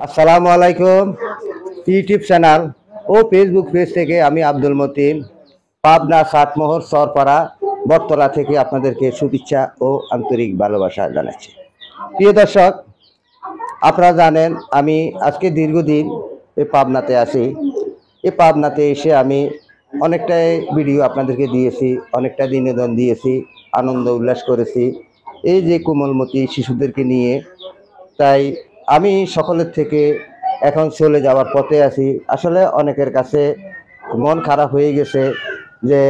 আসসালামু আলাইকুম। YouTube channel ও Facebook page থেকে আমি আব্দুল মতিন, পাবনা সাতমোহর সরপাড়া বটতলা থেকে আপনাদেরকে শুভেচ্ছা ও আন্তরিক ভালোবাসা জানাচ্ছি। প্রিয় দর্শক, আপনারা জানেন আমি আজকে দীর্ঘদিন এই পাবনাতে আছি। এই পাবনাতে এসে আমি অনেকটাই ভিডিও আপনাদেরকে দিয়েছি, অনেকটা বিনোদন দিয়েছি, আনন্দ উল্লাস করেছি এই যে কোমলমতি শিশুদেরকে নিয়ে। তাই আমি সকলের থেকে এখন চলে যাওয়ার পথে আছি। আসলে অনেকের কাছে মন খারাপ হয়ে গেছে যে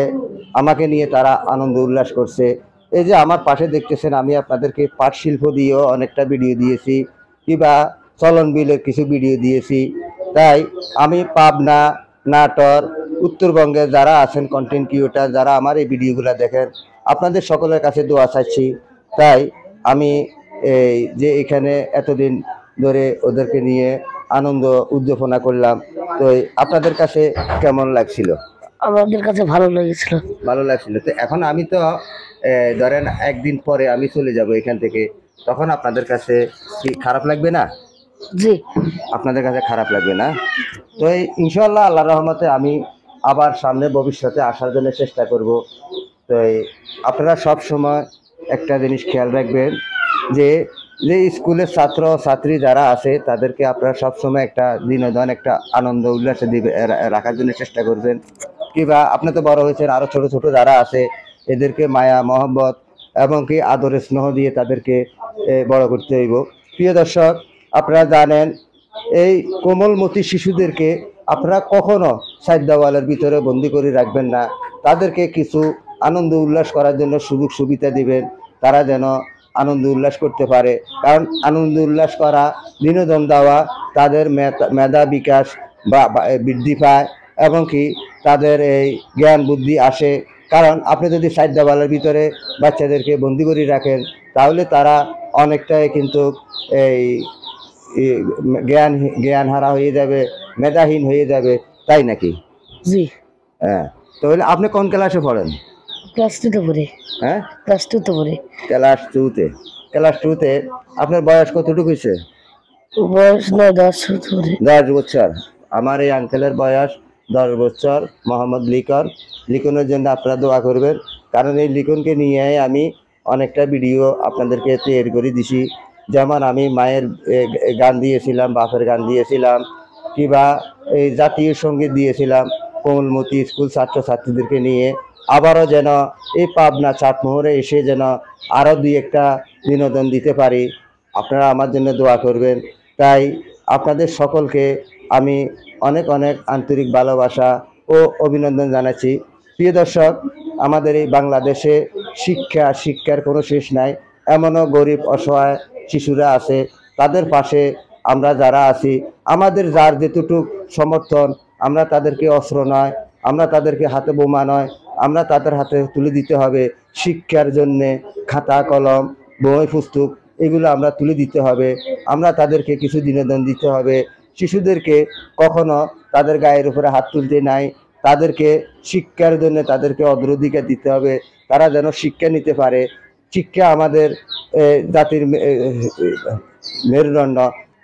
আমাকে নিয়ে তারা আনন্দ উল্লাস করছে। এই যে আমার পাশে দেখতেছেন, আমি আপনাদেরকে পাট শিল্প দিয়েও অনেকটা ভিডিও দিয়েছি, কিংবা চলন বিলের কিছু ভিডিও দিয়েছি। তাই আমি পাবনা, নাটোর, উত্তরবঙ্গে যারা আছেন কন্টেন্ট ক্রিয়েটার, যারা আমার এই ভিডিওগুলো দেখেন, আপনাদের সকলের কাছে দোয়া চাইছি। তাই আমি এই যে এখানে এতদিন ধরে ওদেরকে নিয়ে আনন্দ উদ্যাপনা করলাম। তো আপনাদের কাছে কেমন লাগছিল? আমাদের কাছে ভালো লেগেছিল। ভালো লাগছিল। তো এখন আমি তো ধরেন একদিন পরে আমি চলে যাব এখান থেকে, তখন আপনাদের কাছে কি খারাপ লাগবে না? জি, আপনাদের কাছে খারাপ লাগবে না? তো ইনশাল্লাহ আল্লাহর রহমতে আমি আবার সামনে ভবিষ্যতে আসার জন্য চেষ্টা করব। তো আপনারা সব সময় একটা জিনিস খেয়াল রাখবেন যে যে স্কুলের ছাত্র ছাত্রী যারা আছে তাদেরকে আপনারা সবসময় একটা বিনোদন, একটা আনন্দ উল্লাসে দিবে রাখার জন্য চেষ্টা করবেন। কিংবা আপনি তো বড় হয়েছেন, আরও ছোট ছোট যারা আছে এদেরকে মায়া মহব্বত এবং কি আদরের স্নেহ দিয়ে তাদেরকে বড় করতে হইব। প্রিয় দর্শক, আপনারা জানেন এই কোমলমতি শিশুদেরকে আপনারা কখনো সাইড দেওয়ালের ভিতরে বন্দি করে রাখবেন না। তাদেরকে কিছু আনন্দ উল্লাস করার জন্য সুযোগ সুবিধা দিবেন, তারা যেন আনন্দ উল্লাস করতে পারে। কারণ আনন্দ উল্লাস করা, বিনোদন দেওয়া তাদের মেধা বিকাশ বৃদ্ধি পায় এবং কি তাদের এই জ্ঞান বুদ্ধি আসে। কারণ আপনি যদি সাইড দেওয়ালের ভিতরে বাচ্চাদেরকে বন্দি করে রাখেন, তাহলে তারা অনেকটাই কিন্তু এই জ্ঞান হারা হয়ে যাবে, মেধাহীন হয়ে যাবে, তাই নাকি? জি। হ্যাঁ। তাহলে আপনি কোন ক্লাসে পড়েন? ক্লাস 2 তে পড়ি। হ্যাঁ, ক্লাস 2 তে পড়ি। ক্লাস টুতে। ক্লাস টুতে আপনার বয়স কতটুকু হয়েছে? বয়স না 10 বছর। 10 বছর। আমার এই আঙ্কেলের বয়স 10 বছর। মোহাম্মদ লিখন। লিখনের জন্য আপনারা দোয়া করবেন, কারণ এই লিখনকে নিয়ে আমি অনেকটা ভিডিও আপনাদেরকে তৈরি করে দিছি। যেমন আমি মায়ের গান দিয়েছিলাম, বাপের গান দিয়েছিলাম, কিংবা এই জাতীয় সঙ্গীত দিয়েছিলাম কোমলমতি স্কুল ছাত্রছাত্রীদেরকে নিয়ে। আবারও যেন এই পাবনা চাটমোহরে এসে যেন আরও দুই একটা বিনোদন দিতে পারি, আপনারা আমার জন্য দোয়া করবেন। তাই আপনাদের সকলকে আমি অনেক অনেক আন্তরিক ভালোবাসা ও অভিনন্দন জানাচ্ছি। প্রিয় দর্শক, আমাদের এই বাংলাদেশে শিক্ষার কোনো শেষ নাই। এমনও গরিব অসহায় শিশুরা আছে, তাদের পাশে আমরা যারা আছি, আমাদের যার যেটুক সমর্থন, আমরা তাদেরকে অস্ত্র নয়, আমরা তাদেরকে হাতে বোমা নয়, আমরা তাদের হাতে তুলে দিতে হবে শিক্ষার জন্যে খাতা কলম বই পুস্তক, এগুলো আমরা তুলে দিতে হবে। আমরা তাদেরকে কিছু বিনোদন দিতে হবে। শিশুদেরকে কখনো তাদের গায়ের উপরে হাত তুলতে নাই, তাদেরকে শিক্ষার জন্য তাদেরকে অগ্রাধিকার দিতে হবে, তারা যেন শিক্ষা নিতে পারে। শিক্ষা আমাদের জাতির মেরুদণ্ড।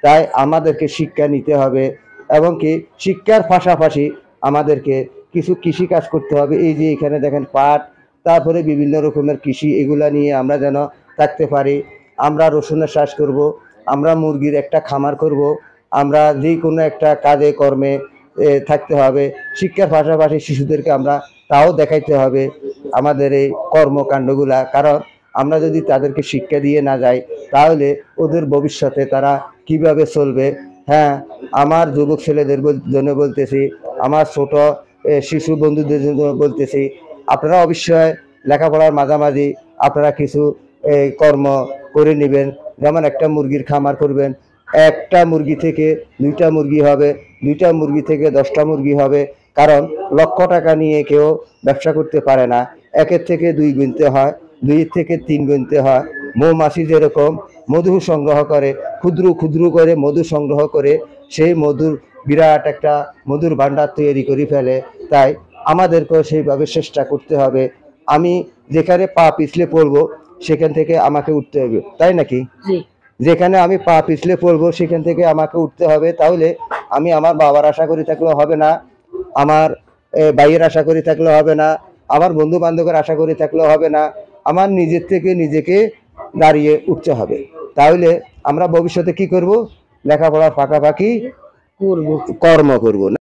তাই আমাদেরকে শিক্ষা নিতে হবে এবং কি শিক্ষার পাশাপাশি আমাদেরকে কিছু কৃষিকাজ করতে হবে। এই যে এখানে দেখেন পাট, তারপরে বিভিন্ন রকমের কৃষি, এগুলা নিয়ে আমরা যেন থাকতে পারি। আমরা রসুনের চাষ করব, আমরা মুরগির একটা খামার করব, আমরা যে কোনো একটা কাজে কর্মে থাকতে হবে। শিক্ষার পাশাপাশি শিশুদেরকে আমরা তাও দেখাইতে হবে আমাদের এই কর্মকাণ্ডগুলা। কারণ আমরা যদি তাদেরকে শিক্ষা দিয়ে না যাই, তাহলে ওদের ভবিষ্যতে তারা কিভাবে চলবে। হ্যাঁ, আমার যুবক ছেলেদের জন্য বলতেছি, আমার ছোট শিশু বন্ধুদের জন্য বলতেছি, আপনারা অবশ্যই লেখাপড়ার মাঝামাঝি আপনারা কিছু কর্ম করে নেবেন। যেমন একটা মুরগির খামার করবেন, একটা মুরগি থেকে 2টা মুরগি হবে, 2টা মুরগি থেকে 10টা মুরগি হবে। কারণ লক্ষ টাকা নিয়ে কেউ ব্যবসা করতে পারে না, 1-এর থেকে 2 গুনতে হয়, 2-এর থেকে 3 গুনতে হয়। মৌমাছি যেরকম মধু সংগ্রহ করে, ক্ষুদ্র ক্ষুদ্র করে মধু সংগ্রহ করে সেই মধুর বিরাট একটা মধুর ভাণ্ডার তৈরি করে ফেলে। তাই আমাদেরকেও সেইভাবে চেষ্টা করতে হবে। আমি যেখানে পা পিছলে পড়বো সেখান থেকে আমাকে উঠতে হবে, তাই নাকি? জি। যেখানে আমি পা পিছলে পড়বো সেখান থেকে আমাকে উঠতে হবে। তাহলে আমি আমার বাবার আশা করি থাকলেও হবে না, আমার ভাইয়ের আশা করি থাকলেও হবে না, আমার বন্ধু বান্ধবের আশা করি থাকলেও হবে না, আমার নিজের থেকে নিজেকে দাঁড়িয়ে উঠতে হবে। তাহলে আমরা ভবিষ্যতে কি করব? লেখাপড়ার ফাঁকাফাঁকি করবো। কর্ম করব।